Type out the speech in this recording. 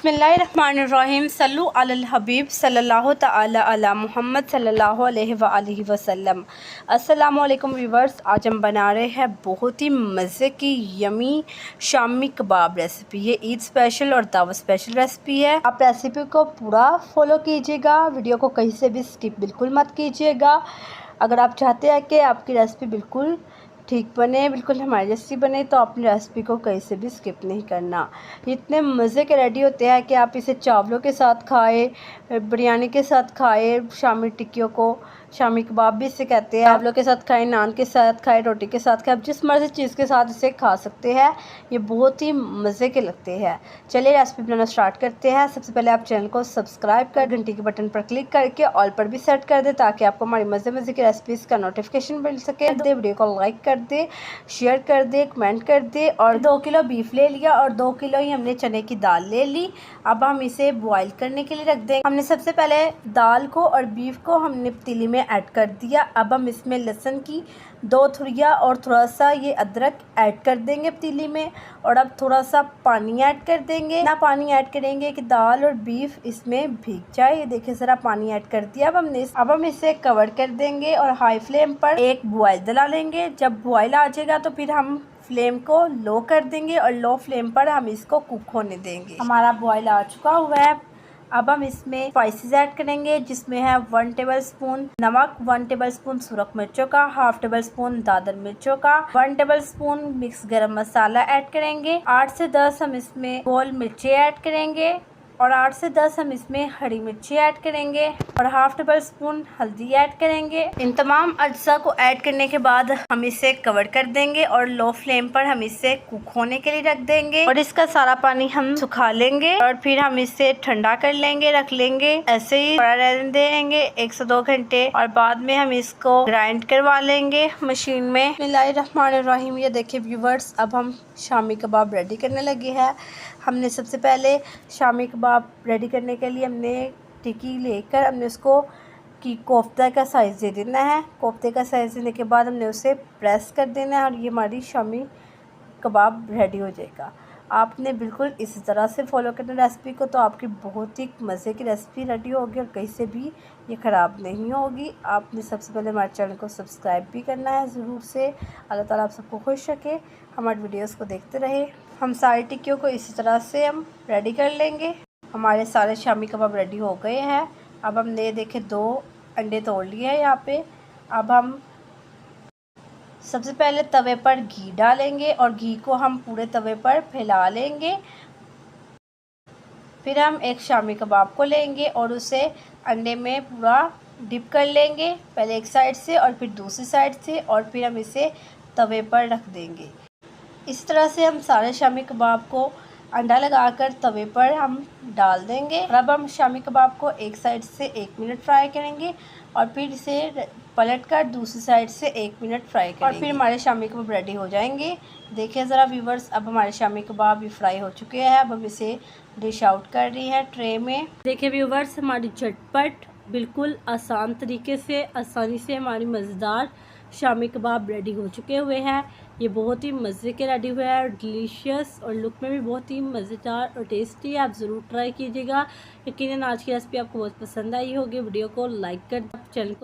बिस्मिल्लाहिर्रहमानिर्रहीम सल्लु अलल हबीब सल्लल्लाहु तआला अला मुहम्मद सल्लल्लाहु अलैहि वसल्लम। अस्सलामु अलैकुम व्यूवर्स, आज हम बना रहे हैं बहुत ही मज़े की यमी शामी कबाब रेसिपी। ये ईद स्पेशल और दावत स्पेशल रेसिपी है। आप रेसिपी को पूरा फॉलो कीजिएगा, वीडियो को कहीं से भी स्किप बिल्कुल मत कीजिएगा। अगर आप चाहते हैं कि आपकी रेसिपी बिल्कुल ठीक बने, बिल्कुल हमारी जैसी बने, तो अपनी रेसिपी को कहीं से भी स्किप नहीं करना। इतने मज़े के रेडी होते हैं कि आप इसे चावलों के साथ खाए, बिरयानी के साथ खाए, शामी टिक्कियों को शामी कबाब भी इसे कहते हैं, चावलों के साथ खाए, नान के साथ खाए, रोटी के साथ खाए, आप जिस मर्ज़ी चीज़ के साथ इसे खा सकते हैं। ये बहुत ही मज़े के लगते हैं। चलिए रेसिपी बनाना स्टार्ट करते हैं। सबसे पहले आप चैनल को सब्सक्राइब कर घंटी के बटन पर क्लिक करके ऑल पर भी सेट कर दे, ताकि आपको हमारी मज़े की रेसिपीज़ का नोटिफिकेशन मिल सके। वीडियो को लाइक कर दे, शेयर कर दे, कमेंट कर दे। और 2 किलो बीफ ले लिया और 2 किलो ही हमने चने की दाल ले ली। अब हम इसे बॉईल करने के लिए रख देंगे। हमने सबसे पहले दाल को और बीफ को हमने पतीली में ऐड कर दिया। अब हम इसमें लहसुन की 2 थुड़िया और थोड़ा सा ये अदरक ऐड कर देंगे पतीली में। और अब थोड़ा सा पानी ऐड कर देंगे। ना पानी ऐड करेंगे कि दाल और बीफ इसमें भीग जाए। ये देखिए ज़रा पानी ऐड कर दिया। अब हम इसे कवर कर देंगे और हाई फ्लेम पर एक बॉईल दिला लेंगे। जब बॉईल आ जाएगा तो फिर हम फ्लेम को लो कर देंगे और लो फ्लेम पर हम इसको कुक होने देंगे। हमारा बॉईल आ चुका हुआ है। अब हम इसमें स्पाइसेस ऐड करेंगे, जिसमें है 1 टेबलस्पून नमक, 1 टेबलस्पून सुरख मिर्चों का, हाफ टेबल स्पून दादर मिर्चों का, 1 टेबलस्पून मिक्स गरम मसाला ऐड करेंगे। 8 से 10 हम इसमें गोल मिर्ची ऐड करेंगे और 8 से 10 हम इसमें हरी मिर्ची ऐड करेंगे और हाफ टेबल स्पून हल्दी ऐड करेंगे। इन तमाम अज्जा को ऐड करने के बाद हम इसे कवर कर देंगे और लो फ्लेम पर हम इसे कुक होने के लिए रख देंगे। और इसका सारा पानी हम सुखा लेंगे और फिर हम इसे ठंडा कर लेंगे, रख लेंगे। ऐसे ही पड़ा रहने देंगे 1 से 2 घंटे और बाद में हम इसको ग्राइंड करवा लेंगे मशीन में। बिस्मिल्लाहिर्रहमानिर्रहीम। ये देखिए व्यूवर्स, अब हम शामी कबाब रेडी करने लगे हैं। हमने सबसे पहले शामी कबाब रेडी करने के लिए हमने टिक्की लेकर हमने उसको की कोफ्ता का साइज़ दे देना है। कोफ्ते का साइज़ देने के बाद हमने उसे प्रेस कर देना है और ये हमारी शामी कबाब रेडी हो जाएगा। आपने बिल्कुल इसी तरह से फॉलो करना रेसिपी को, तो आपकी बहुत ही मज़े की रेसिपी रेडी होगी और कहीं से भी ये ख़राब नहीं होगी। आपने सबसे पहले हमारे चैनल को सब्सक्राइब भी करना है ज़रूर से। अल्लाह ताला आप सबको खुश रखे, हमारे वीडियोस को देखते रहे। हम सारी टिक्कियों को इसी तरह से हम रेडी कर लेंगे। हमारे सारे शामी कबाब रेडी हो गए हैं। अब हमने देखे 2 अंडे तोड़ लिए हैं यहाँ पे। अब हम सबसे पहले तवे पर घी डालेंगे और घी को हम पूरे तवे पर फैला लेंगे। फिर हम एक शामी कबाब को लेंगे और उसे अंडे में पूरा डिप कर लेंगे, पहले एक साइड से और फिर दूसरी साइड से, और फिर हम इसे तवे पर रख देंगे। इस तरह से हम सारे शामी कबाब को अंडा लगाकर तवे पर हम डाल देंगे। और अब हम शामी कबाब को एक साइड से 1 मिनट फ्राई करेंगे और फिर इसे पलट कर दूसरी साइड से 1 मिनट फ्राई करेंगे और फिर हमारे शामी कबाब रेडी हो जाएंगे। देखिए ज़रा व्यूवर्स, अब हमारे शामी कबाब भी फ्राई हो चुके हैं। अब हम इसे डिश आउट कर रही हैं ट्रे में। देखिए व्यूवर्स, हमारी झटपट बिल्कुल आसान तरीके से आसानी से हमारी मज़ेदार शामी कबाब रेडी हो चुके हुए हैं। ये बहुत ही मज़े के रेडी हुए हैं और डिलीशियस और लुक में भी बहुत ही मज़ेदार और टेस्टी है। आप ज़रूर ट्राई कीजिएगा। यकीनन आज की रेसिपी आपको बहुत पसंद आई होगी। वीडियो को लाइक कर चैनल को